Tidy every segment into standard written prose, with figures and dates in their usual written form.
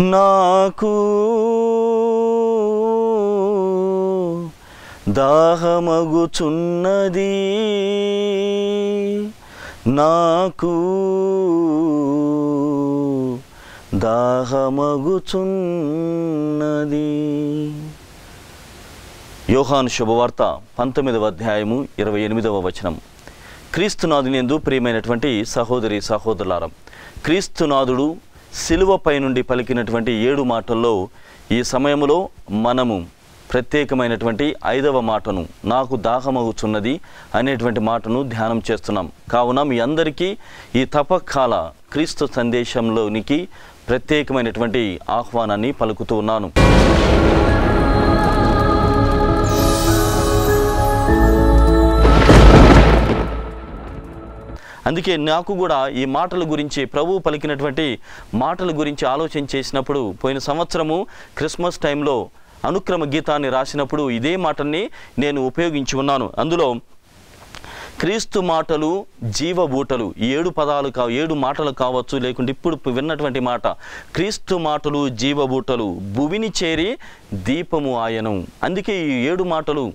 నాకు దాహమగుచున్నది, నాకు దాహమగుచున్నది. యోహాను శుభవార్త 19వ అధ్యాయము 28వ వచనం. క్రీస్తునాథునియందు ప్రియమైనటువంటి సహోదరి సహోదరులారా, క్రీస్తునాథుడు సిలువపై నుండి పలికినటువంటి 7 మాటల్లో ఈ సమయంలో మనము ప్రత్యేకమైనటువంటి 5వ మాటను, నాకు దాహమగుచున్నది అనేటువంటి మాటను ధ్యానం చేస్తున్నాం. కావున మీ అందరికీ ఈ తపకాల క్రీస్తు సందేశంలోనికి ప్రత్యేకమైనటువంటి ఆహ్వానాన్ని పలుకుతూ ఉన్నాను. అందుకే నాకు కూడా ఈ మాటల గురించి, ప్రభువు పలికినటువంటి మాటల గురించి ఆలోచన చేసినప్పుడు, పోయిన సంవత్సరము క్రిస్మస్ టైంలో అనుక్రమ గీతాన్ని రాసినప్పుడు ఇదే మాటల్ని నేను ఉపయోగించి ఉన్నాను. అందులో క్రీస్తు మాటలు జీవబూటలు, 7 మాటలు కావచ్చు, లేకుంటే ఇప్పుడు విన్నటువంటి మాట, క్రీస్తు మాటలు జీవబూటలు భువిని చేరి దీపము ఆయను. అందుకే ఈ 7 మాటలు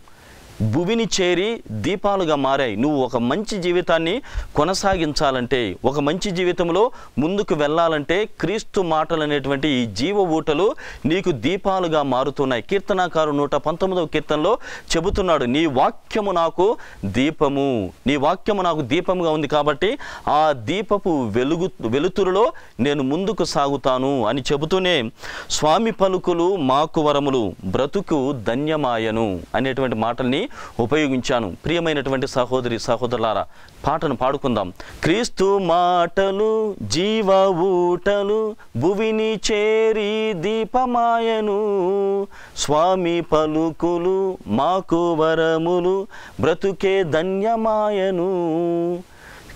భువిని చేరి దీపాలుగా మారాయి. నువ్వు ఒక మంచి జీవితాన్ని కొనసాగించాలంటే, ఒక మంచి జీవితంలో ముందుకు వెళ్ళాలంటే క్రీస్తు మాటలు అనేటువంటి ఈ జీవ ఊటలు నీకు దీపాలుగా మారుతున్నాయి. కీర్తనాకారు 119వ కీర్తనలో చెబుతున్నాడు, నీ వాక్యము నాకు దీపము, నీ వాక్యము నాకు దీపముగా ఉంది కాబట్టి ఆ దీపపు వెలుతురులో నేను ముందుకు సాగుతాను అని చెబుతూనే, స్వామి పలుకులు మాకు వరములు, బ్రతుకు ధన్యమాయను అనేటువంటి మాటల్ని ఉపయోగించాను. ప్రియమైనటువంటి సహోదరి సహోదరులారా, పాటను పాడుకుందాం. క్రీస్తు మాటలు జీవ ఊటలు భువిని చేరి దీపమాయను, స్వామి పలుకులు మాకు వరములు, బ్రతుకే ధన్యమాయను.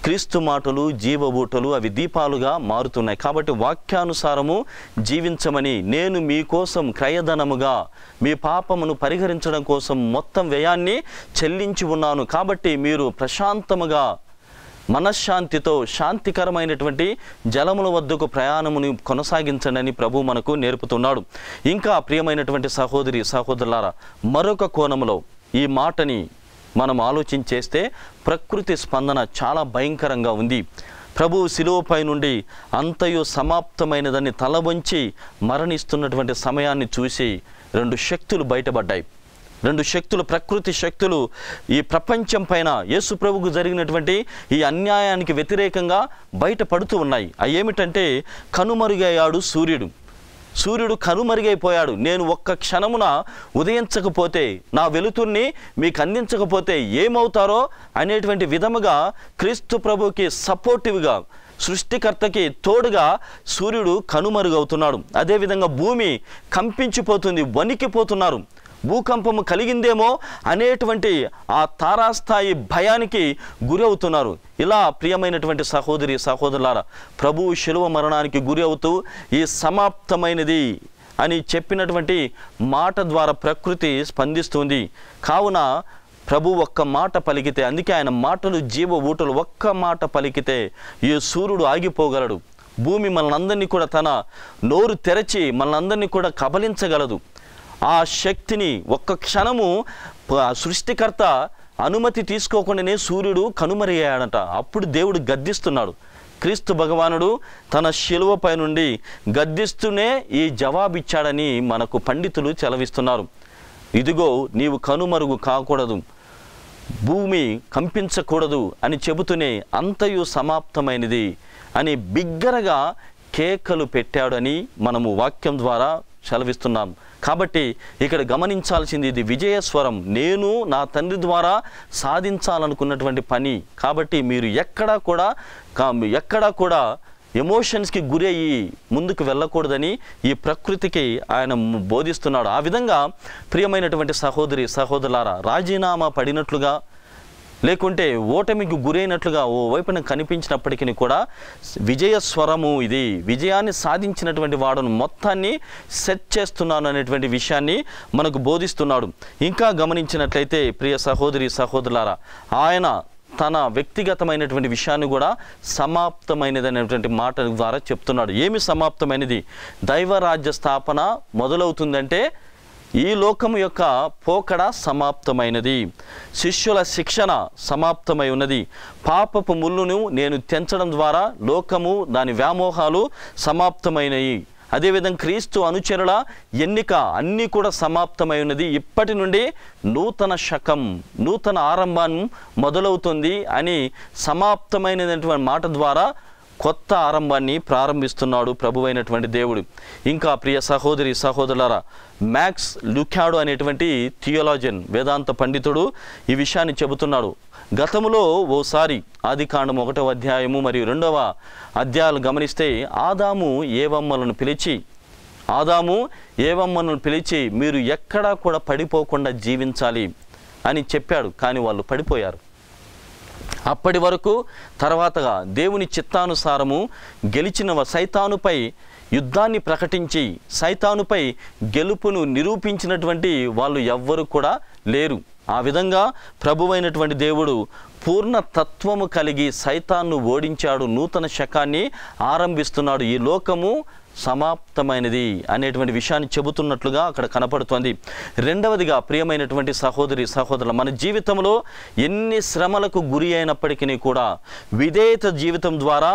క్రీస్తు మాటలు జీవబూటలు అవి దీపాలుగా మారుతున్నాయి. కాబట్టి వాక్యానుసారము జీవించమని నేను మీకోసం క్రయధనముగా మీ పాపమును పరిహరించడం కోసం మొత్తం వ్యయాన్ని చెల్లించి ఉన్నాను. కాబట్టి మీరు ప్రశాంతముగా మనశ్శాంతితో శాంతికరమైనటువంటి జలముల వద్దకు ప్రయాణముని కొనసాగించండి ప్రభు మనకు నేర్పుతున్నాడు. ఇంకా ప్రియమైనటువంటి సహోదరి సహోదరులారా, మరొక కోణంలో ఈ మాటని మనం ఆలోచించేస్తే ప్రకృతి స్పందన చాలా భయంకరంగా ఉంది. ప్రభువు శిలువపై నుండి అంతయు సమాప్తమైనదని తల వంచి మరణిస్తున్నటువంటి సమయాన్ని చూసి 2 శక్తులు బయటపడ్డాయి. 2 శక్తులు, ప్రకృతి శక్తులు ఈ ప్రపంచం పైన యేసు ప్రభువుకు జరిగినటువంటి ఈ అన్యాయానికి వ్యతిరేకంగా బయటపడుతూ ఉన్నాయి. అవి ఏమిటంటే, కనుమరుగయ్యాడు సూర్యుడు కనుమరుగైపోయాడు. నేను ఒక్క క్షణమున ఉదయించకపోతే, నా వెలుతుర్ని మీకు అందించకపోతే ఏమవుతారో అనేటువంటి విధముగా క్రీస్తు ప్రభుకి సపోర్టివ్గా, సృష్టికర్తకి తోడుగా సూర్యుడు కనుమరుగవుతున్నాడు. అదేవిధంగా భూమి కంపించిపోతుంది, వణికిపోతున్నారు. భూకంపము కలిగిందేమో అనేటువంటి ఆ తారాస్థాయి భయానికి గురి అవుతున్నారు. ఇలా ప్రియమైనటువంటి సహోదరి సహోదరులారా, ప్రభువు శిలువ మరణానికి గురి అవుతూ ఈ సమాప్తమైనది అని చెప్పినటువంటి మాట ద్వారా ప్రకృతి స్పందిస్తుంది. కావున ప్రభు ఒక్క మాట పలికితే, అందుకే ఆయన మాటలు జీవ ఊటలు, ఒక్క మాట పలికితే ఈ సూర్యుడు ఆగిపోగలడు. భూమి మనందరినీ కూడా తన నోరు తెరచి మనందరినీ కూడా కబలించగలదు. ఆ శక్తిని ఒక్క క్షణము సృష్టికర్త అనుమతి తీసుకోకుండానే సూర్యుడు కనుమరుగయ్యాడట. అప్పుడు దేవుడు గద్దిస్తున్నాడు. క్రీస్తు భగవానుడు తన శిలువపై నుండి గద్దిస్తూనే ఈ జవాబిచ్చాడని మనకు పండితులు చెలవిస్తున్నారు. ఇదిగో నీవు కనుమరుగు కాకూడదు, భూమి కంపించకూడదు అని చెబుతూనే అంతయు సమాప్తమైనది అని బిగ్గరగా కేకలు పెట్టాడని మనము వాక్యం ద్వారా సెలవిస్తున్నాం. కాబట్టి ఇక్కడ గమనించాల్సింది, ఇది విజయస్వరం, నేను నా తండ్రి ద్వారా సాధించాలనుకున్నటువంటి పని. కాబట్టి మీరు ఎక్కడా కూడా ఎమోషన్స్కి గురి అయ్యి ముందుకు వెళ్ళకూడదని ఈ ప్రకృతికి ఆయన బోధిస్తున్నాడు. ఆ విధంగా ప్రియమైనటువంటి సహోదరి సహోదరులారా, రాజీనామా పడినట్లుగా లేకుంటే ఓటమికి గురైనట్లుగా ఓ వైపున కనిపించినప్పటికీ కూడా విజయస్వరము ఇది, విజయాన్ని సాధించినటువంటి వాడును మొత్తాన్ని సెట్ చేస్తున్నాను అనేటువంటి విషయాన్ని మనకు బోధిస్తున్నాడు. ఇంకా గమనించినట్లయితే ప్రియ సహోదరి సహోదరులారా, ఆయన తన వ్యక్తిగతమైనటువంటి విషయాన్ని కూడా సమాప్తమైనది అనేటువంటి మాట ద్వారా చెప్తున్నాడు. ఏమి సమాప్తమైనది? దైవరాజ్య స్థాపన మొదలవుతుందంటే ఈ లోకము యొక్క పోకడ సమాప్తమైనది, శిష్యుల శిక్షణ సమాప్తమై ఉన్నది, పాపపు ముళ్ళును నేను తెంచడం ద్వారా లోకము దాని వ్యామోహాలు సమాప్తమైనవి, అదేవిధంగా క్రీస్తు అనుచరుల ఎన్నిక అన్నీ కూడా సమాప్తమై ఉన్నది. ఇప్పటి నుండి నూతన శకం, నూతన ఆరంభం మొదలవుతుంది అని సమాప్తమైనటువంటి మాట ద్వారా కొత్త ఆరంభాన్ని ప్రారంభిస్తున్నాడు ప్రభువైనటువంటి దేవుడు. ఇంకా ప్రియ సహోదరి సహోదరులారా, మ్యాక్స్ లుకాడో అనేటువంటి థియోలాజియన్, వేదాంత పండితుడు ఈ విషయాన్ని చెబుతున్నాడు. గతంలో ఓసారి ఆదికాండం 1వ అధ్యాయము మరియు 2వ అధ్యాయాలు గమనిస్తే ఆదాము ఏవమ్మలను పిలిచి మీరు ఎక్కడా కూడా పడిపోకుండా జీవించాలి అని చెప్పాడు. కానీ వాళ్ళు పడిపోయారు. అప్పటి వరకు తర్వాతగా దేవుని చిత్తానుసారము గెలిచిన సైతానుపై యుద్ధాన్ని ప్రకటించి సైతానుపై గెలుపును నిరూపించినటువంటి వాళ్ళు ఎవ్వరు కూడా లేరు. ఆ విధంగా ప్రభువైనటువంటి దేవుడు పూర్ణ తత్వము కలిగి సైతాన్ను ఓడించాడు, నూతన శకాన్ని ఆరంభిస్తున్నాడు. ఈ లోకము సమాప్తమైనది అనేటువంటి విషయాన్ని చెబుతున్నట్లుగా అక్కడ కనపడుతోంది. రెండవదిగా ప్రియమైనటువంటి సహోదరి సహోదరులు, మన జీవితంలో ఎన్ని శ్రమలకు గురి అయినప్పటికీ కూడా విధేయత జీవితం ద్వారా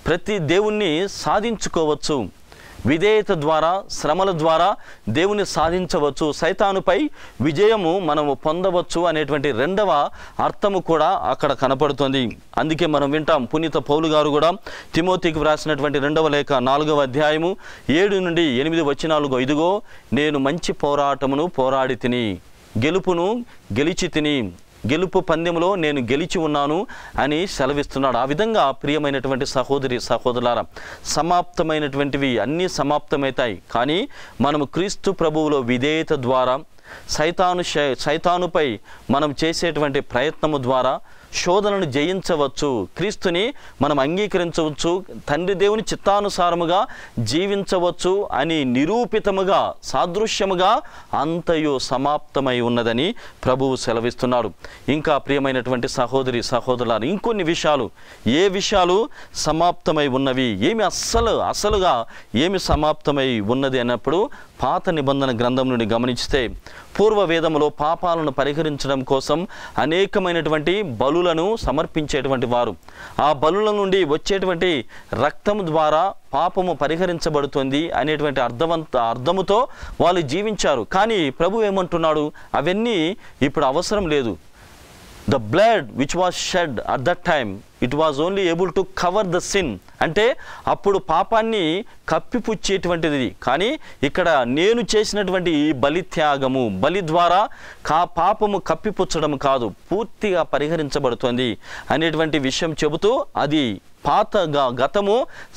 ప్రతి దేవుణ్ణి సాధించుకోవచ్చు. విధేయత ద్వారా, శ్రమల ద్వారా దేవుని సాధించవచ్చు, సైతానుపై విజయము మనము పొందవచ్చు అనేటువంటి రెండవ అర్థము కూడా అక్కడ కనపడుతుంది. అందుకే మనం వింటాం, పునీత పౌలు గారు కూడా తిమోతికి వ్రాసినటువంటి 2వ లేఖ 4వ అధ్యాయము 7 నుండి 8 వచనాలుగా, ఇదిగో నేను మంచి పోరాటమును పోరాడి తిని గెలుపును గెలిచి తిని, గెలుపు పందెంలో నేను గెలిచి ఉన్నాను అని సెలవిస్తున్నాడు. ఆ విధంగా ప్రియమైనటువంటి సహోదరి సహోదరులారా, సమాప్తమైనటువంటివి అన్నీ సమాప్తమవుతాయి. కానీ మనము క్రీస్తు ప్రభువులో విధేయత ద్వారా సైతానుపై మనం చేసేటువంటి ప్రయత్నము ద్వారా శోధనను జయించవచ్చు, క్రీస్తుని మనం అంగీకరించవచ్చు, తండ్రి దేవుని చిత్తానుసారముగా జీవించవచ్చు అని నిరూపితముగా సాదృశ్యముగా అంతయు సమాప్తమై ఉన్నదని ప్రభువు సెలవిస్తున్నాడు. ఇంకా ప్రియమైనటువంటి సహోదరి సహోదరులారు, ఇంకొన్ని విషయాలు, ఏ విషయాలు సమాప్తమై ఉన్నవి, ఏమి అస్సలుగా ఏమి సమాప్తమై ఉన్నది అన్నప్పుడు పాత నిబంధన గ్రంథం నుండి గమనిస్తే పూర్వ వేదములో పాపాలను పరిహరించడం కోసం అనేకమైనటువంటి బలులను సమర్పించేటువంటి వారు. ఆ బలుల నుండి వచ్చేటువంటి రక్తం ద్వారా పాపము పరిహరించబడుతుంది అనేటువంటి అర్థముతో వాళ్ళు జీవించారు. కానీ ప్రభు ఏమంటున్నాడు, అవన్నీ ఇప్పుడు అవసరం లేదు. The blood which was shed at that time, it was only able to cover the sin. అంటే అప్పుడు పాపాన్ని కప్పిపుచ్చేటువంటిది. కానీ ఇక్కడ నేను చేసినటువంటి ఈ బలిత్యాగము, బలి ద్వారా పాపము కప్పిపుచ్చడం కాదు, పూర్తిగా పరిహరించబడుతుంది అనేటువంటి విషయం చెబుతూ అది గతము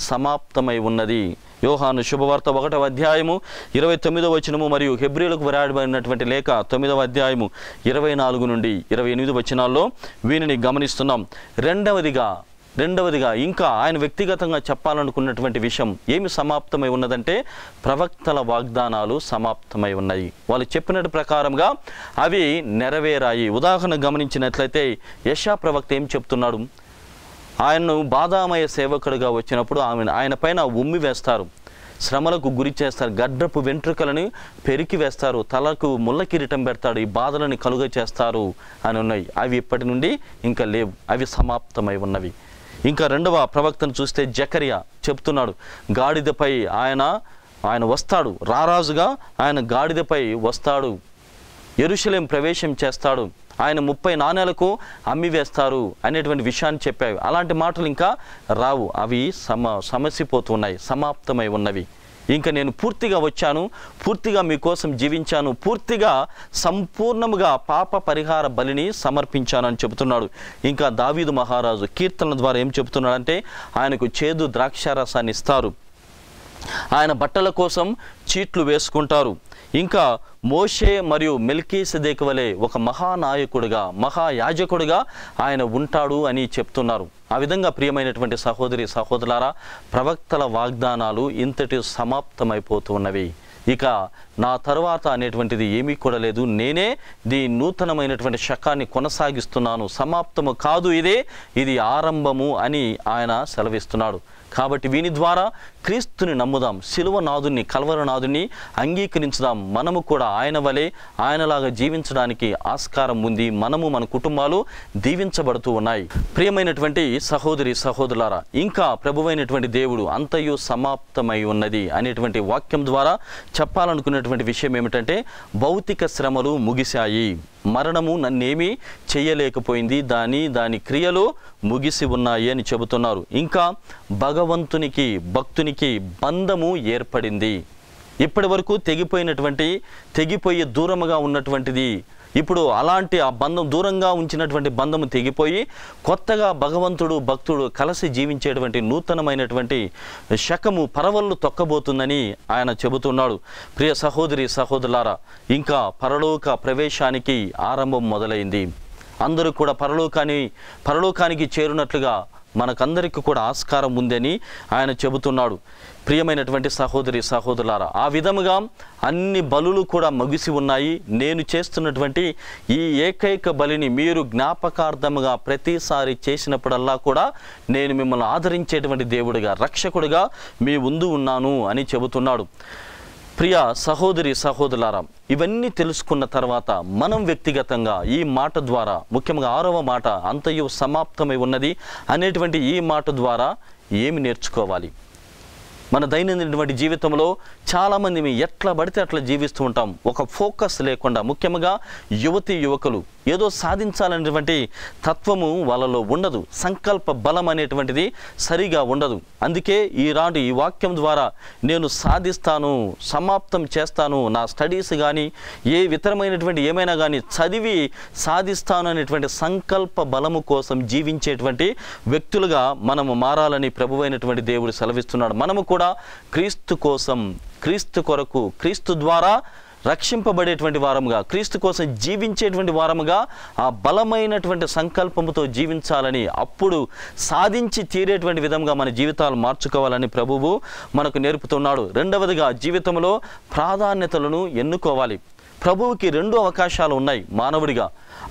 సమాప్తమై ఉన్నది. యోహాను శుభవార్త 1వ అధ్యాయము 29వ వచనము మరియు హెబ్రీయులకు వ్రాయబడినటువంటి లేఖ 9వ అధ్యాయము 24 నుండి 28 వచనాల్లో వీనిని గమనిస్తున్నాం. రెండవదిగా ఇంకా ఆయన వ్యక్తిగతంగా చెప్పాలనుకున్నటువంటి విషయం ఏమి సమాప్తమై ఉన్నదంటే ప్రవక్తల వాగ్దానాలు సమాప్తమై ఉన్నాయి. వాళ్ళు చెప్పినట్టు ప్రకారంగా అవి నెరవేరాయి. ఉదాహరణ గమనించినట్లయితే యెషయా ప్రవక్త ఏం చెప్తున్నాడు, ఆయన్ను బాధామయ సేవకుడిగా వచ్చినప్పుడు ఆయన పైన ఉమ్మి వేస్తారు, శ్రమలకు గురి చేస్తారు, గడ్డపు వెంట్రుకలను పెరికి వేస్తారు, తలకు ముళ్ళ కిరీటం పెడతాడు, ఈ బాధలను కలుగ చేస్తారు అని ఉన్నాయి. అవి ఇప్పటి నుండి ఇంకా లేవు, అవి సమాప్తమై ఉన్నవి. ఇంకా రెండవ ప్రవక్తను చూస్తే జకరియా చెప్తున్నాడు, గాడిదపై ఆయన వస్తాడు, రారాజుగా ఆయన గాడిదపై వస్తాడు, యెరూషలేం ప్రవేశం చేస్తాడు, ఆయన 30 నాణేలకు అమ్మి వేస్తారు అనేటువంటి విషయాన్ని చెప్పావు. అలాంటి మాటలు ఇంకా రావు, అవి సమసిపోతున్నాయి, సమాప్తమై ఉన్నవి. ఇంకా నేను పూర్తిగా వచ్చాను, పూర్తిగా మీకోసం జీవించాను, పూర్తిగా సంపూర్ణముగా పాప పరిహార బలిని సమర్పించాను అని చెబుతున్నాడు. ఇంకా దావీదు మహారాజు కీర్తనల ద్వారా ఏం చెబుతున్నాడంటే ఆయనకు చేదు ద్రాక్షారసాన్ని ఇస్తారు, ఆయన బట్టల కోసం చీట్లు వేసుకుంటారు. ఇంకా మోషే మరియు మెల్కీసెదెకు వలె ఒక మహానాయకుడిగా, మహాయాజకుడిగా ఆయన ఉంటాడు అని చెప్తున్నారు. ఆ విధంగా ప్రియమైనటువంటి సహోదరి సహోదరులారా, ప్రవక్తల వాగ్దానాలు ఇంతటి సమాప్తమైపోతూ ఉన్నవి. ఇక నా తర్వాత అనేటువంటిది ఏమీ కూడా లేదు, నేనే ఈ నూతనమైనటువంటి శకాన్ని కొనసాగిస్తున్నాను, సమాప్తము కాదు ఇది ఆరంభము అని ఆయన సెలవిస్తున్నాడు. కాబట్టి వీని ద్వారా క్రీస్తుని నమ్ముదాం, శిలువనాథుని కల్వరనాథుని అంగీకరించుదాం. మనము కూడా ఆయన వలె ఆయనలాగా జీవించడానికి ఆస్కారం ఉంది. మనము మన కుటుంబాలు దీవించబడుతూ ఉన్నాయి. ప్రియమైనటువంటి సహోదరి సహోదరులారా, ఇంకా ప్రభువైనటువంటి దేవుడు అంతయు సమాప్తమై ఉన్నది అనేటువంటి వాక్యం ద్వారా చెప్పాలనుకున్నటువంటి విషయం ఏమిటంటే, భౌతిక శ్రమలు ముగిశాయి, మరణము నన్నేమీ చేయలేకపోయింది, దాని క్రియలు ముగిసి ఉన్నాయి అని చెబుతున్నారు. ఇంకా భగవంతునికి భక్తునికి బంధము ఏర్పడింది. ఇప్పటి వరకు తెగిపోయి దూరముగా ఉన్నటువంటిది ఇప్పుడు అలాంటి ఆ బంధం, దూరంగా ఉంచినటువంటి బంధము తెగిపోయి కొత్తగా భగవంతుడు భక్తుడు కలిసి జీవించేటువంటి నూతనమైనటువంటి శకము పరవళ్ళు తొక్కబోతుందని ఆయన చెబుతున్నాడు. ప్రియ సహోదరి సహోదరులారా, ఇంకా పరలోక ప్రవేశానికి ఆరంభం మొదలైంది. అందరూ కూడా పరలోకానికి చేరునట్లుగా మనకందరికీ కూడా ఆస్కారం ఉందని ఆయన చెబుతున్నాడు. ప్రియమైనటువంటి సహోదరి సహోదరులారా, ఆ విధముగా అన్ని బలులు కూడా ముగిసి ఉన్నాయి. నేను చేస్తున్నటువంటి ఈ ఏకైక బలిని మీరు జ్ఞాపకార్థముగా ప్రతిసారి చేసినప్పుడల్లా కూడా నేను మిమ్మల్ని ఆదరించేటువంటి దేవుడిగా, రక్షకుడిగా మీ ముందు ఉన్నాను అని చెబుతున్నాడు. ప్రియ సహోదరి సహోదరులారా, ఇవన్నీ తెలుసుకున్న తర్వాత మనం వ్యక్తిగతంగా ఈ మాట ద్వారా, ముఖ్యంగా 6వ మాట అంతయు సమాప్తమై ఉన్నది అనేటువంటి ఈ మాట ద్వారా ఏమి నేర్చుకోవాలి? మన దైనందినటువంటి జీవితంలో చాలామంది ఎట్లా పడితే అట్లా జీవిస్తూ ఉంటాం, ఒక ఫోకస్ లేకుండా. ముఖ్యంగా యువకులు ఏదో సాధించాలనేటువంటి తత్వము వాళ్ళలో ఉండదు, సంకల్ప బలం అనేటువంటిది సరిగా ఉండదు. అందుకే ఈ వాక్యం ద్వారా నేను సాధిస్తాను, సమాప్తం చేస్తాను, నా స్టడీస్ కానీ ఏ ఇతరమైనటువంటి ఏమైనా కానీ చదివి సాధిస్తాను అనేటువంటి సంకల్ప బలము కోసం జీవించేటువంటి వ్యక్తులుగా మనము మారాలని ప్రభువైనటువంటి దేవుడు సెలవిస్తున్నాడు. మనము కూడా క్రీస్తు కోసం, క్రీస్తు కొరకు, క్రీస్తు ద్వారా రక్షింపబడేటువంటి వారముగా, క్రీస్తు కోసం జీవించేటువంటి వారముగా ఆ బలమైనటువంటి సంకల్పముతో జీవించాలని, అప్పుడు సాధించి తీరేటువంటి విధంగా మన జీవితాలు మార్చుకోవాలని ప్రభువు మనకు నేర్పుతున్నాడు. రెండవదిగా జీవితంలో ప్రాధాన్యతలను ఎన్నుకోవాలి. ప్రభువుకి 2 అవకాశాలు ఉన్నాయి మానవుడిగా.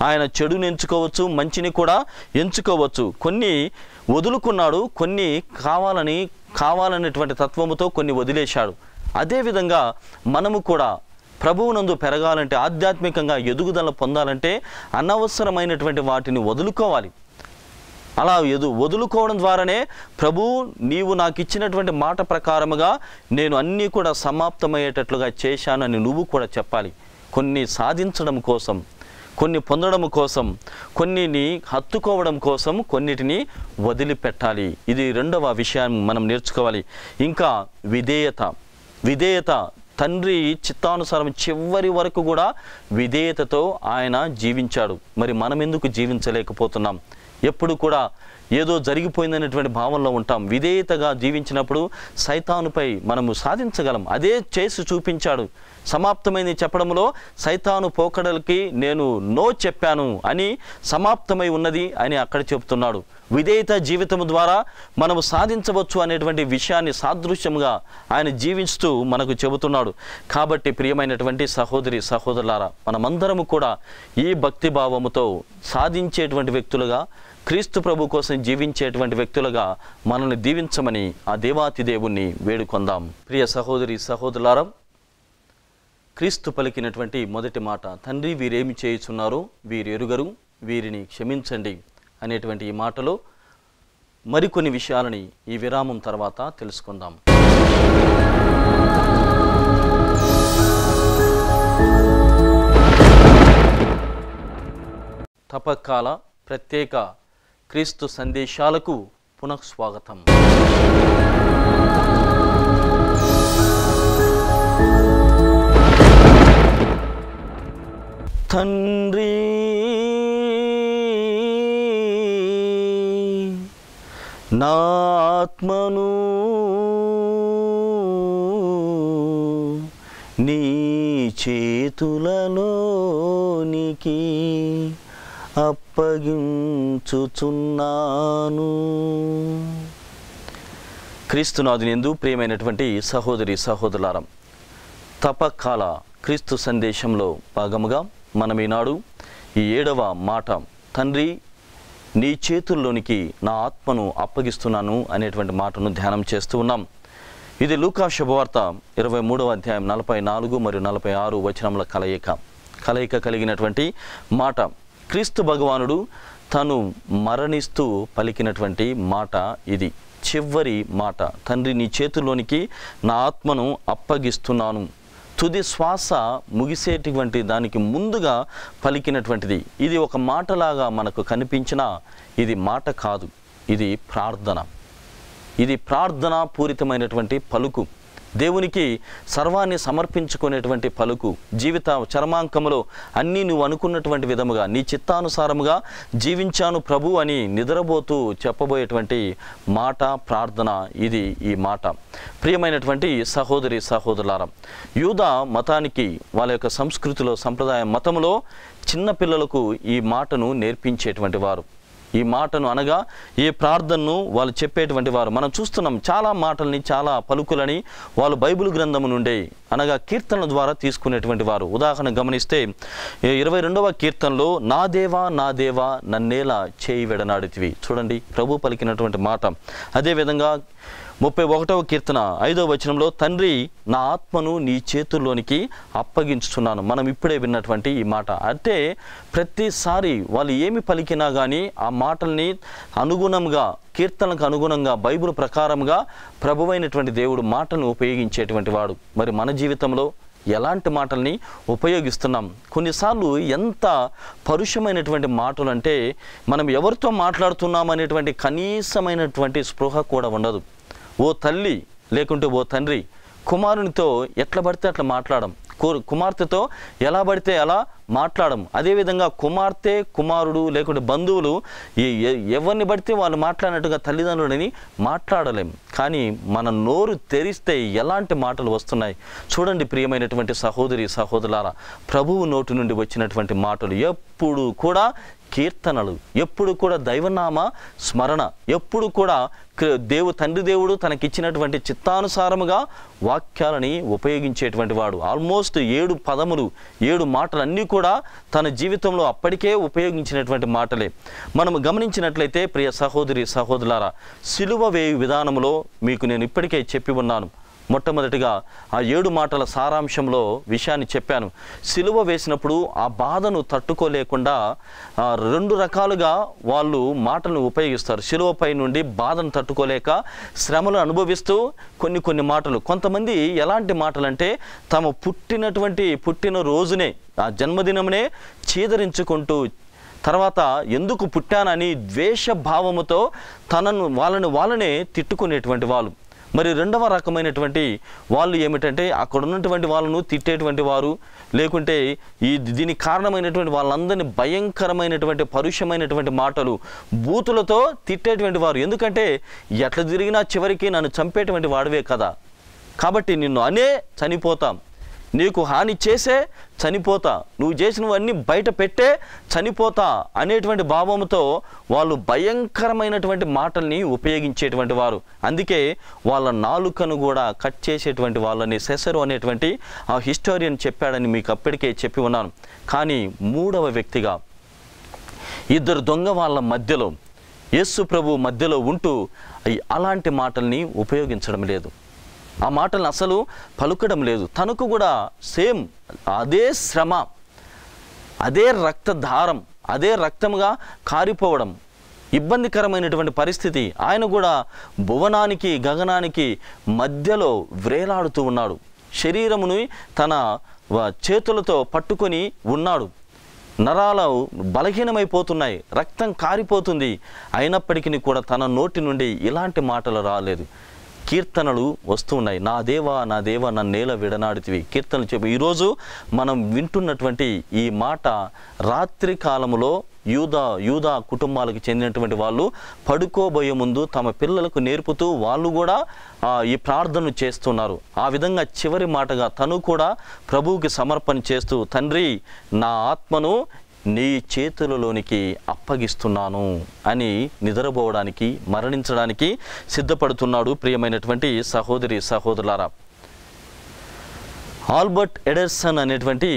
ఆయన చెడుని ఎంచుకోవచ్చు, మంచిని కూడా ఎంచుకోవచ్చు. కొన్ని వదులుకున్నాడు, కొన్ని కావాలనేటువంటి తత్వముతో కొన్ని వదిలేశాడు. అదేవిధంగా మనము కూడా ప్రభువునందు పెరగాలంటే, ఆధ్యాత్మికంగా ఎదుగుదల పొందాలంటే అనవసరమైనటువంటి వాటిని వదులుకోవాలి. అలా వదులుకోవడం ద్వారానే ప్రభువు నీవు నాకు ఇచ్చినటువంటి మాట ప్రకారముగా నేను అన్నీ కూడా సమాప్తమయ్యేటట్లుగా చేశానని నువ్వు కూడా చెప్పాలి. కొన్ని సాధించడం కోసం, కొన్ని పొందడం కోసం, కొన్నిని హత్తుకోవడం కోసం కొన్నిటిని వదిలిపెట్టాలి. ఇది 2వ విషయం మనం నేర్చుకోవాలి. ఇంకా విధేయత తండ్రి చిత్తానుసారం చివరి వరకు కూడా విధేయతతో ఆయన జీవించాడు. మరి మనం ఎందుకు జీవించలేకపోతున్నాం? ఎప్పుడు కూడా ఏదో జరిగిపోయిందనేటువంటి భావనలో ఉంటాం. విధేయతగా జీవించినప్పుడు సైతానుపై మనము సాధించగలం. అదే చేసి చూపించాడు. సమాప్తమైంది చెప్పడంలో సైతాను పోకడలకి నేను నో చెప్పాను అని, సమాప్తమై ఉన్నది అని అక్కడ చెప్తున్నాడు. విధేయత జీవితం ద్వారా మనము సాధించవచ్చు అనేటువంటి విషయాన్ని సాదృశ్యంగా ఆయన జీవిస్తూ మనకు చెబుతున్నాడు. కాబట్టి ప్రియమైనటువంటి సహోదరి సహోదరులారా, మనమందరము కూడా ఈ భక్తి భావముతో సాధించేటువంటి వ్యక్తులుగా, క్రీస్తు ప్రభు కోసం జీవించేటువంటి వ్యక్తులుగా మనల్ని దీవించమని ఆ దేవాతి దేవుణ్ణి వేడుకొందాం. ప్రియ సహోదరి సహోదరులారా, క్రీస్తు పలికినటువంటి మొదటి మాట, తండ్రి వీరేమి చేయుచున్నారో వీరు ఎరుగరు, వీరిని క్షమించండి అనేటువంటి ఈ మాటలో మరికొన్ని విషయాలని ఈ విరామం తర్వాత తెలుసుకుందాం. తపకాల ప్రత్యేక క్రీస్తు సందేశాలకు పునఃస్వాగతం. తండ్రి నా ఆత్మను నీ చేతులలోనికి అప్పగించుచున్నాను. క్రీస్తునాథుని యందు ప్రియమైనటువంటి సహోదరి సహోదరులారా, తపకాల క్రీస్తు సందేశంలో భాగముగా మనం ఈనాడు ఈ 7వ మాట, తండ్రి నీ చేతుల్లోనికి నా ఆత్మను అప్పగిస్తున్నాను అనేటువంటి మాటను ధ్యానం చేస్తూ ఉన్నాం. ఇది లూకా శుభవార్త 23వ అధ్యాయం 44 మరియు 46 వచనముల కలయిక కలిగినటువంటి మాట. క్రీస్తు భగవానుడు తను మరణిస్తూ పలికినటువంటి మాట ఇది. చివరి మాట, తండ్రి నీ చేతుల్లోనికి నా ఆత్మను అప్పగిస్తున్నాను. తుది శ్వాస ముగిసేటువంటి దానికి ముందుగా పలికినటువంటిది. ఇది ఒక మాటలాగా మనకు కనిపించినా ఇది మాట కాదు, ఇది ప్రార్థన. ఇది ప్రార్థనా పూరితమైనటువంటి పలుకు, దేవునికి సర్వాన్ని సమర్పించుకునేటువంటి పలుకు. జీవిత చరమాంకములో అన్నీ నువ్వు అనుకున్నటువంటి విధముగా నీ చిత్తానుసారముగా జీవించాను ప్రభు అని నిద్రపోతూ చెప్పబోయేటువంటి మాట ప్రార్థన. ఇది ఈ మాట. ప్రియమైనటువంటి సహోదరి సహోదరులారా, యూదా మతానికి వాళ్ళ యొక్క సంస్కృతిలో సంప్రదాయ మతంలో చిన్నపిల్లలకు ఈ మాటను నేర్పించేటువంటి వారు. ఈ మాటను అనగా ఈ ప్రార్థనను వాళ్ళు చెప్పేటువంటి వారు. మనం చూస్తున్నాం చాలా మాటల్ని, చాలా పలుకులని వాళ్ళు బైబిల్ గ్రంథము నుండి అనగా కీర్తనల ద్వారా తీసుకునేటువంటి వారు. ఉదాహరణ గమనిస్తే 22వ కీర్తనలో నా దేవా నా దేవా నన్నేలా చేయి వెడనాడితివి. చూడండి ప్రభు పలికినటువంటి మాట. అదేవిధంగా 31వ కీర్తన 5వ వచనంలో తండ్రి నా ఆత్మను నీ చేతుల్లోనికి అప్పగించుతున్నాను. మనం ఇప్పుడే విన్నటువంటి ఈ మాట. అంటే ప్రతిసారి వాళ్ళు ఏమి పలికినా కానీ ఆ మాటల్ని అనుగుణంగా, కీర్తనకు అనుగుణంగా, బైబిల్ ప్రకారంగా ప్రభువైనటువంటి దేవుడు మాటను ఉపయోగించేటువంటి వాడు. మరి మన జీవితంలో ఎలాంటి మాటల్ని ఉపయోగిస్తున్నాం? కొన్నిసార్లు ఎంత పరుషమైనటువంటి మాటలు అంటే మనం ఎవరితో మాట్లాడుతున్నాం అనేటువంటి కనీసమైనటువంటి స్పృహ కూడా ఉండదు. ఓ తల్లి లేకుంటే ఓ తండ్రి కుమారునితో ఎట్లా పడితే అట్లా మాట్లాడడం, కుమార్తెతో ఎలా పడితే అలా మాట్లాడడం. అదేవిధంగా కుమార్తె కుమారుడు లేకుంటే బంధువులు ఎవరిని పడితే వాళ్ళు మాట్లాడినట్టుగా తల్లిదండ్రులని మాట్లాడలేం. కానీ మన నోరు తెరిస్తే ఎలాంటి మాటలు వస్తున్నాయి చూడండి. ప్రియమైనటువంటి సహోదరి సహోదరులారా, ప్రభువు నోటి నుండి వచ్చినటువంటి మాటలు ఎప్పుడు కూడా కీర్తనలు, ఎప్పుడు కూడా దైవనామ స్మరణ, ఎప్పుడు కూడా తండ్రి దేవుడు తనకిచ్చినటువంటి చిత్తానుసారముగా వాక్యాలని ఉపయోగించేటువంటి వాడు. ఆల్మోస్ట్ 7 పదములు, 7 మాటలు అన్నీ కూడా తన జీవితంలో అప్పటికే ఉపయోగించినటువంటి మాటలే. మనం గమనించినట్లయితే ప్రియ సహోదరి సహోదరులారా, సిలువ వేయు విధానంలో మీకు నేను ఇప్పటికే చెప్పి ఉన్నాను. మొట్టమొదటిగా ఆ 7 మాటల సారాంశంలో విషయాన్ని చెప్పాను. సిలువ వేసినప్పుడు ఆ బాధను తట్టుకోలేకుండా 2 రకాలుగా వాళ్ళు మాటలను ఉపయోగిస్తారు. సిలువపై నుండి బాధను తట్టుకోలేక శ్రమలు అనుభవిస్తూ కొన్ని మాటలు. కొంతమంది ఎలాంటి మాటలంటే తమ పుట్టిన రోజునే, ఆ జన్మదినమునే చీదరించుకుంటూ తర్వాత ఎందుకు పుట్టానని ద్వేషభావముతో వాళ్ళనే తిట్టుకునేటువంటి వాళ్ళు. మరి 2వ రకమైనటువంటి వాళ్ళు ఏమిటంటే అక్కడ ఉన్నటువంటి వాళ్ళను తిట్టేటువంటి వారు, లేకుంటే దీనికి కారణమైనటువంటి వాళ్ళందరినీ భయంకరమైనటువంటి పరుషమైనటువంటి మాటలు, బూతులతో తిట్టేటువంటి వారు. ఎందుకంటే ఎట్లా తిరిగినా చివరికి నన్ను చంపేటువంటి వాడివే కదా, కాబట్టి నిన్ను అనే చనిపోతాం, నీకు హాని చేసే చనిపోతా, నువ్వు చేసినవన్నీ బయట పెట్టే చనిపోతా అనేటువంటి భావంతో వాళ్ళు భయంకరమైనటువంటి మాటల్ని ఉపయోగించేటువంటి వారు. అందుకే వాళ్ళ నాలుకను కూడా కట్ చేసేటువంటి వాళ్ళని సెసరు అనేటువంటి ఆ హిస్టోరియన్ చెప్పాడని మీకు అప్పటికే చెప్పి ఉన్నాను. కానీ 3వ వ్యక్తిగా 2 దొంగ వాళ్ళ మధ్యలో యేసు ప్రభు మధ్యలో ఉంటూ అలాంటి మాటల్ని ఉపయోగించడం లేదు, ఆ మాటలను అసలు పలుకడం లేదు. తనకు కూడా సేమ్ అదే శ్రమ, అదే రక్తధారం, అదే రక్తముగా కారిపోవడం, ఇబ్బందికరమైనటువంటి పరిస్థితి. ఆయన కూడా భువనానికి గగనానికి మధ్యలో వ్రేలాడుతూ ఉన్నాడు. శరీరమును తన చేతులతో పట్టుకొని ఉన్నాడు. నరాలు బలహీనమైపోతున్నాయి, రక్తం కారిపోతుంది. అయినప్పటికీ కూడా తన నోటి నుండి ఇలాంటి మాటలు రాలేదు. కీర్తనలు వస్తున్నాయి. నా దేవా నా దేవా నన్నేల విడనాడితివి కీర్తనలు చెప్పి. ఈరోజు మనం వింటున్నటువంటి ఈ మాట రాత్రి కాలములో యూదా కుటుంబాలకు చెందినటువంటి వాళ్ళు పడుకోబోయే ముందు తమ పిల్లలకు నేర్పుతూ వాళ్ళు కూడా ఈ ప్రార్థన చేస్తున్నారు. ఆ విధంగా చివరి మాటగా తను కూడా ప్రభువుకి సమర్పణ చేస్తూ, తండ్రి నా ఆత్మను నీ చేతులలోనికి అప్పగిస్తున్నాను అని నిద్రపోవడానికి, మరణించడానికి సిద్ధపడుతున్నాడు. ప్రియమైనటువంటి సహోదరి సహోదరులారా, ఆల్బర్ట్ ఎడర్సన్ అనేటువంటి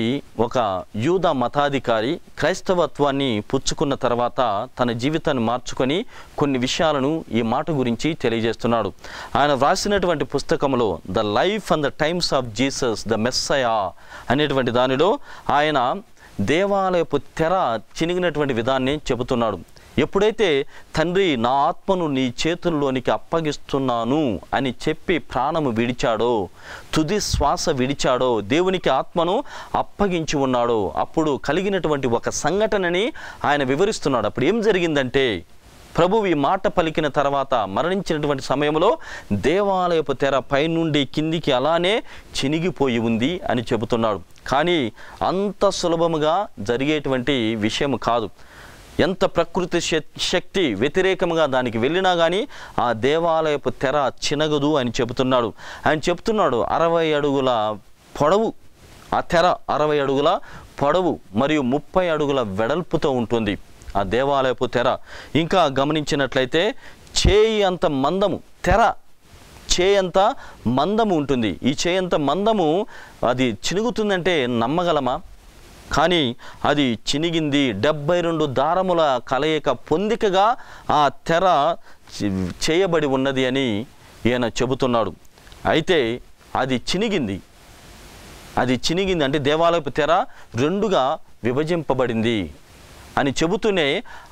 ఒక యూదా మతాధికారి క్రైస్తవత్వాన్ని పుచ్చుకున్న తర్వాత తన జీవితాన్ని మార్చుకొని కొన్ని విషయాలను ఈ మాట గురించి తెలియజేస్తున్నాడు. ఆయన వ్రాసినటువంటి పుస్తకంలో the life and the times of Jesus the Messiah అనేటువంటి దానిలో ఆయన దేవాలయపు తెర చినిగినటువంటి విధాన్ని చెబుతున్నాడు. ఎప్పుడైతే తండ్రి నా ఆత్మను నీ చేతుల్లోనికి అప్పగిస్తున్నాను అని చెప్పి ప్రాణము విడిచాడో, తుది శ్వాస విడిచాడో, దేవునికి ఆత్మను అప్పగించి ఉన్నాడో, అప్పుడు కలిగినటువంటి ఒక సంఘటనని ఆయన వివరిస్తున్నాడు. అప్పుడు ఏం జరిగిందంటే, ప్రభువు ఈ మాట పలికిన తర్వాత మరణించినటువంటి సమయంలో దేవాలయపు తెర పైనుండి కిందికి అలానే చినిగిపోయి ఉంది అని చెబుతున్నాడు. కానీ అంత సులభముగా జరిగేటువంటి విషయం కాదు. ఎంత ప్రకృతి శక్తి వ్యతిరేకంగా దానికి వెళ్ళినా కానీ ఆ దేవాలయపు తెర చినగదు అని చెబుతున్నాడు. ఆయన చెప్తున్నాడు 60 అడుగుల పొడవు, ఆ తెర 60 అడుగుల పొడవు మరియు 30 అడుగుల వెడల్పుతో ఉంటుంది ఆ దేవాలయపు తెర. ఇంకా గమనించినట్లయితే చేయి అంత మందము తెర, చేయంత మందము ఉంటుంది. ఈ చేయంత మందము అది చినుగుతుందంటే నమ్మగలమా? కానీ అది చినిగింది. 72 దారముల కలయిక పొందికగా ఆ తెర చేయబడి ఉన్నది అని ఈయన చెబుతున్నాడు. అయితే అది చినిగింది అంటే దేవాలయపు తెర 2గా విభజింపబడింది అని చెబుతూనే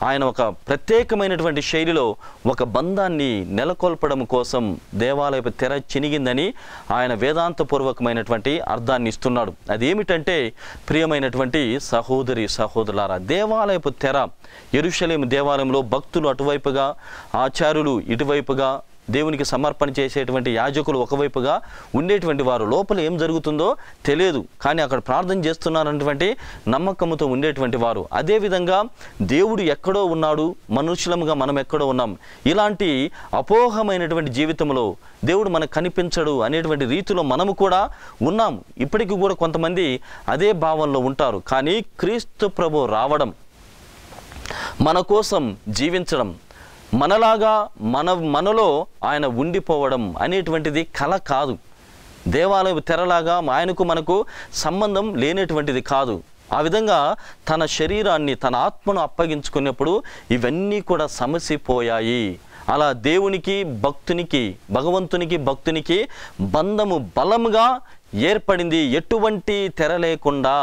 ఆయన ఒక ప్రత్యేకమైనటువంటి శైలిలో ఒక బంధాన్ని నెలకొల్పడం కోసం దేవాలయపు తెర చినిగిందని ఆయన వేదాంతపూర్వకమైనటువంటి అర్థాన్ని ఇస్తున్నాడు. అదేమిటంటే, ప్రియమైనటువంటి సహోదరి సహోదరులారా, దేవాలయపు తెర, యెరూషలేము దేవాలయంలో భక్తులు అటువైపుగా, ఆచార్యులు ఇటువైపుగా, దేవునికి సమర్పణ చేసేటువంటి యాజకులు ఒకవైపుగా ఉండేటువంటి వారు. లోపల ఏం జరుగుతుందో తెలియదు, కానీ అక్కడ ప్రార్థన చేస్తున్నారన్నటువంటి నమ్మకంతో ఉండేటువంటి వారు. అదేవిధంగా దేవుడు ఎక్కడో ఉన్నాడు, మనుషులముగా మనం ఎక్కడో ఉన్నాం. ఇలాంటి అపోహమైనటువంటి జీవితంలో దేవుడు మనకు కనిపించడు అనేటువంటి రీతిలో మనము కూడా ఉన్నాం. ఇప్పటికీ కూడా కొంతమంది అదే భావంలో ఉంటారు. కానీ క్రీస్తు ప్రభు రావడం, మన కోసం జీవించడం, మనలాగా మనలో ఆయన ఉండిపోవడం అనేటువంటిది కల కాదు. దేవాలయ తెరలాగా ఆయనకు మనకు సంబంధం లేనటువంటిది కాదు. ఆ విధంగా తన శరీరాన్ని, తన ఆత్మను అప్పగించుకున్నప్పుడు ఇవన్నీ కూడా సమసిపోయాయి. అలా దేవునికి భక్తునికి, భగవంతునికి భక్తునికి బంధము బలముగా ఏర్పడింది. ఎటువంటి తెర లేకుండా,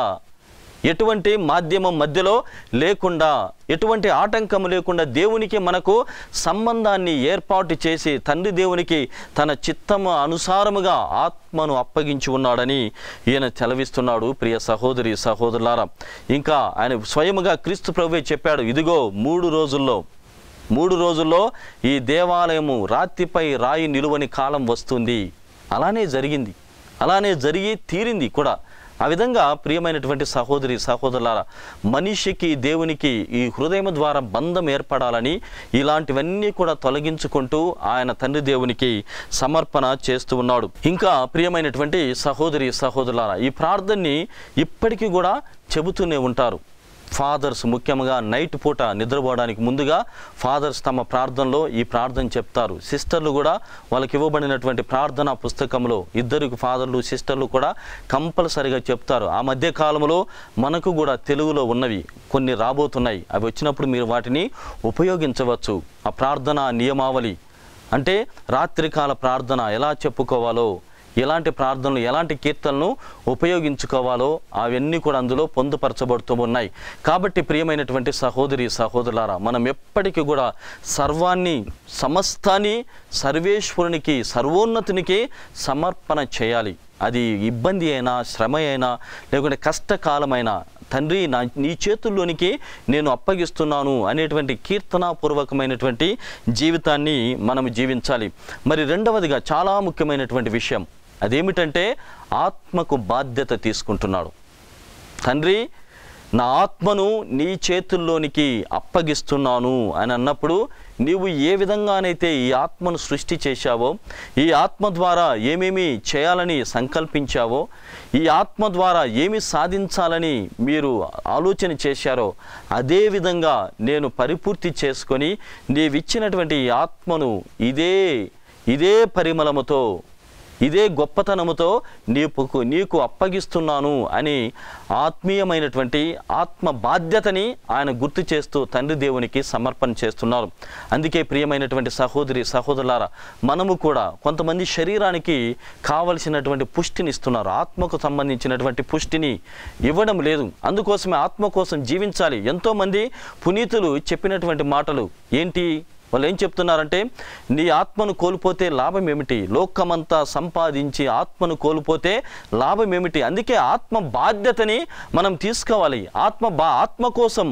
ఎటువంటి మాధ్యమం మధ్యలో లేకుండా, ఎటువంటి ఆటంకము లేకుండా దేవునికి మనకు సంబంధాన్ని ఏర్పాటు చేసి తండ్రి దేవునికి తన చిత్తము అనుసారముగా ఆత్మను అప్పగించి ఉన్నాడని ఈయన సెలవిస్తున్నాడు. ప్రియ సహోదరి సహోదరులారా, ఇంకా ఆయన స్వయముగా క్రీస్తు ప్రభువే చెప్పాడు, ఇదిగో 3 రోజుల్లో ఈ దేవాలయము రాతిపై రాయి నిలువని కాలం వస్తుంది. అలానే జరిగింది, అలానే జరిగి తీరింది కూడా. ఆ విధంగా ప్రియమైనటువంటి సహోదరి సహోదరులారా, మనిషికి దేవునికి ఈ హృదయం ద్వారా బంధం ఏర్పడాలని ఇలాంటివన్నీ కూడా తొలగించుకుంటూ ఆయన తండ్రి దేవునికి సమర్పణ చేస్తూ ఉన్నాడు. ఇంకా ప్రియమైనటువంటి సహోదరి సహోదరులారా, ఈ ప్రార్థనని ఇప్పటికీ కూడా చెబుతూనే ఉంటారు. ఫాదర్స్ ముఖ్యంగా నైట్ పూట నిద్రపోవడానికి ముందుగా ఫాదర్స్ తమ ప్రార్థనలో ఈ ప్రార్థన చెప్తారు. సిస్టర్లు కూడా వాళ్ళకి ఇవ్వబడినటువంటి ప్రార్థన పుస్తకంలో 2 ఫాదర్లు సిస్టర్లు కూడా కంపల్సరిగా చెప్తారు. ఆ మధ్య కాలంలో మనకు కూడా తెలుగులో ఉన్నవి కొన్ని రాబోతున్నాయి. అవి వచ్చినప్పుడు మీరు వాటిని ఉపయోగించవచ్చు. ఆ ప్రార్థన నియమావళి అంటే రాత్రికాల ప్రార్థన ఎలా చెప్పుకోవాలో, ఎలాంటి ప్రార్థనలు, ఎలాంటి కీర్తనలు ఉపయోగించుకోవాలో అవన్నీ కూడా అందులో పొందుపరచబడుతూ ఉన్నాయి. కాబట్టి ప్రియమైనటువంటి సహోదరి సహోదరులారా, మనం ఎప్పటికీ కూడా సమస్తాన్ని సర్వేశ్వరునికి, సర్వోన్నతునికి సమర్పణ చేయాలి. అది ఇబ్బంది అయినా, శ్రమ అయినా, లేకుంటే కష్టకాలమైనా, తండ్రి నీ చేతుల్లోనికి నేను అప్పగిస్తున్నాను అనేటువంటి కీర్తనాపూర్వకమైనటువంటి జీవితాన్ని మనం జీవించాలి. మరి రెండవదిగా చాలా ముఖ్యమైనటువంటి విషయం అదేమిటంటే, ఆత్మకు బాధ్యత తీసుకుంటున్నాడు. తండ్రి నా ఆత్మను నీ చేతుల్లోనికి అప్పగిస్తున్నాను అని అన్నప్పుడు, నీవు ఏ విధంగానైతే ఈ ఆత్మను సృష్టి చేశావో, ఈ ఆత్మ ద్వారా ఏమేమి చేయాలని సంకల్పించావో, ఈ ఆత్మ ద్వారా ఏమి సాధించాలని మీరు ఆలోచన చేశారో, అదేవిధంగా నేను పరిపూర్తి చేసుకొని నీవిచ్చినటువంటి ఈ ఆత్మను ఇదే పరిమళముతో, ఇదే గొప్పతనముతో నీకు అప్పగిస్తున్నాను అని ఆత్మీయమైనటువంటి ఆత్మ బాధ్యతని ఆయన గుర్తు చేస్తూ తండ్రి దేవునికి సమర్పణ చేస్తున్నారు. అందుకే ప్రియమైనటువంటి సహోదరి సహోదరులారా, మనము కూడా కొంతమంది శరీరానికి కావలసినటువంటి పుష్టిని ఇస్తున్నారు, ఆత్మకు సంబంధించినటువంటి పుష్టిని ఇవ్వడం లేదు. అందుకోసమే ఆత్మ కోసం జీవించాలి. ఎంతోమంది పునీతులు చెప్పినటువంటి మాటలు ఏంటి? వాళ్ళు ఏం చెప్తున్నారంటే, నీ ఆత్మను కోల్పోతే లాభం ఏమిటి? లోకమంతా సంపాదించి ఆత్మను కోల్పోతే లాభం ఏమిటి? అందుకే ఆత్మ బాధ్యతని మనం తీసుకోవాలి. ఆత్మ కోసం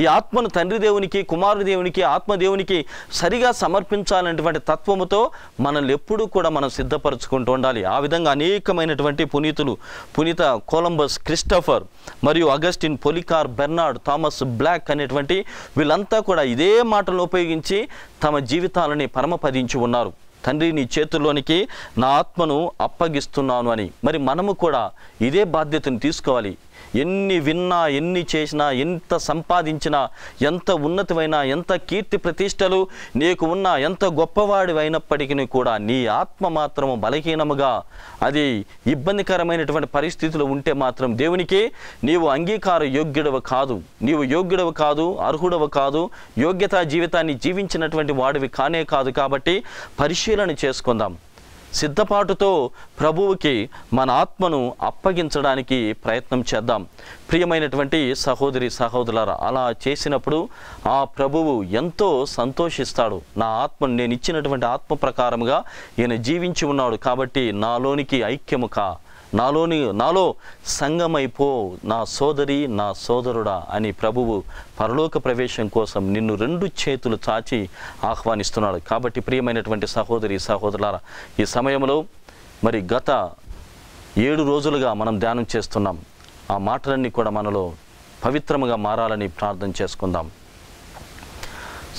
ఈ ఆత్మను తండ్రి దేవునికి, కుమారుడు దేవునికి, ఆత్మదేవునికి సరిగా సమర్పించాలనేటువంటి తత్వముతో మనల్ని ఎప్పుడూ కూడా మనం సిద్ధపరచుకుంటూ ఉండాలి. ఆ విధంగా అనేకమైనటువంటి పునీతులు, పునీత కొలంబస్, క్రిస్టఫర్ మరియు అగస్టిన్, పొలికార్, బెర్నార్డ్, థామస్ బ్లాక్ అనేటువంటి వీళ్ళంతా కూడా ఇదే మాటలను ఉపయోగించి తమ జీవితాలని పరమపదించి ఉన్నారు. తండ్రి, నీ చేతుల్లోనికి నా ఆత్మను అప్పగిస్తున్నాను అని. మరి మనము కూడా ఇదే బాధ్యతను తీసుకోవాలి. ఎన్ని విన్నా, ఎన్ని చేసినా, ఎంత సంపాదించినా, ఎంత ఉన్నతమైనా, ఎంత కీర్తి ప్రతిష్టలు నీకు ఉన్నా, ఎంత గొప్పవాడి అయినప్పటికీ కూడా నీ ఆత్మ మాత్రము బలహీనముగా, అది ఇబ్బందికరమైనటువంటి పరిస్థితులు ఉంటే మాత్రం దేవునికి నీవు అంగీకార యోగ్యుడవు కాదు, నీవు యోగ్యుడవు కాదు, అర్హుడవు కాదు, యోగ్యతా జీవితాన్ని జీవించినటువంటి వాడివి కానే కాదు. కాబట్టి పరిశీలన చేసుకుందాం. సిద్ధపాటుతో ప్రభువుకి మన ఆత్మను అప్పగించడానికి ప్రయత్నం చేద్దాం. ప్రియమైనటువంటి సహోదరి సహోదరులారా, అలా చేసినప్పుడు ఆ ప్రభువు ఎంతో సంతోషిస్తాడు. నా ఆత్మను, నేను ఇచ్చినటువంటి ఆత్మ ప్రకారముగా ఈయన జీవించి ఉన్నాడు కాబట్టి నాలోనికి ఐక్యము కా, నాలో సంగమైపో నా సోదరి, నా సోదరుడా అని ప్రభువు పరలోక ప్రవేశం కోసం నిన్ను 2 చేతులు చాచి ఆహ్వానిస్తున్నాడు. కాబట్టి ప్రియమైనటువంటి సహోదరి సహోదరులారా, ఈ సమయంలో మరి గత 7 రోజులుగా మనం ధ్యానం చేస్తున్నాం. ఆ మాటలన్నీ కూడా మనలో పవిత్రముగా మారాలని ప్రార్థన చేసుకుందాం.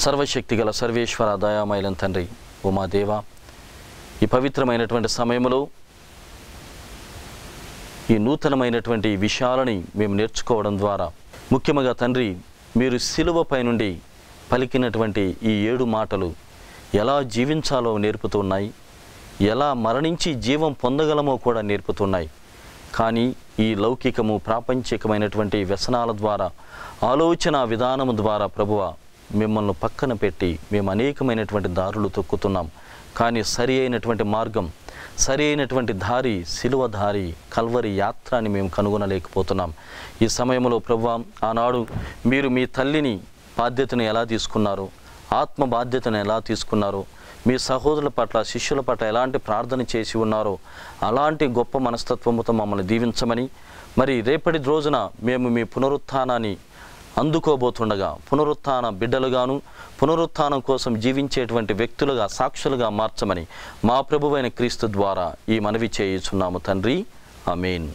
సర్వశక్తిగల సర్వేశ్వర దయామయులం తండ్రి, ఓ మా దేవా, ఈ పవిత్రమైనటువంటి సమయంలో ఈ నూతనమైనటువంటి విషయాలని మేము నేర్చుకోవడం ద్వారా, ముఖ్యంగా తండ్రి, మీరు శిలువపై నుండి పలికినటువంటి ఈ 7 మాటలు ఎలా జీవించాలో నేర్పుతున్నాయి, ఎలా మరణించి జీవం పొందగలమో కూడా నేర్పుతున్నాయి. కానీ ఈ లౌకికము, ప్రాపంచికమైనటువంటి వ్యసనాల ద్వారా, ఆలోచన విధానము ద్వారా ప్రభువా మిమ్మల్ని పక్కన పెట్టి మేము అనేకమైనటువంటి దారులు తొక్కుతున్నాం. కానీ సరి అయినటువంటి మార్గం, సరి అయినటువంటి దారి, శిలువ దారి, కల్వరి యాత్ర అని మేము కనుగొనలేకపోతున్నాం. ఈ సమయంలో ప్రభువా, ఆనాడు మీరు మీ తల్లిని బాధ్యతను ఎలా తీసుకున్నారు, ఆత్మ బాధ్యతను ఎలా తీసుకున్నారు, మీ సహోదరుల పట్ల, శిష్యుల పట్ల ఎలాంటి ప్రార్థన చేసి ఉన్నారో అలాంటి గొప్ప మనస్తత్వముతో మమ్మల్ని దీవించమని, మరి రేపటి రోజున మేము మీ పునరుత్థానాన్ని అందుకోబోతుండగా పునరుత్థాన బిడ్డలుగాను, పునరుత్థానం కోసం జీవించేటువంటి వ్యక్తులుగా, సాక్షులుగా మార్చమని మా ప్రభువైన క్రీస్తు ద్వారా ఈ మనవి చేయుచున్నాము తండ్రి. ఆమేన్.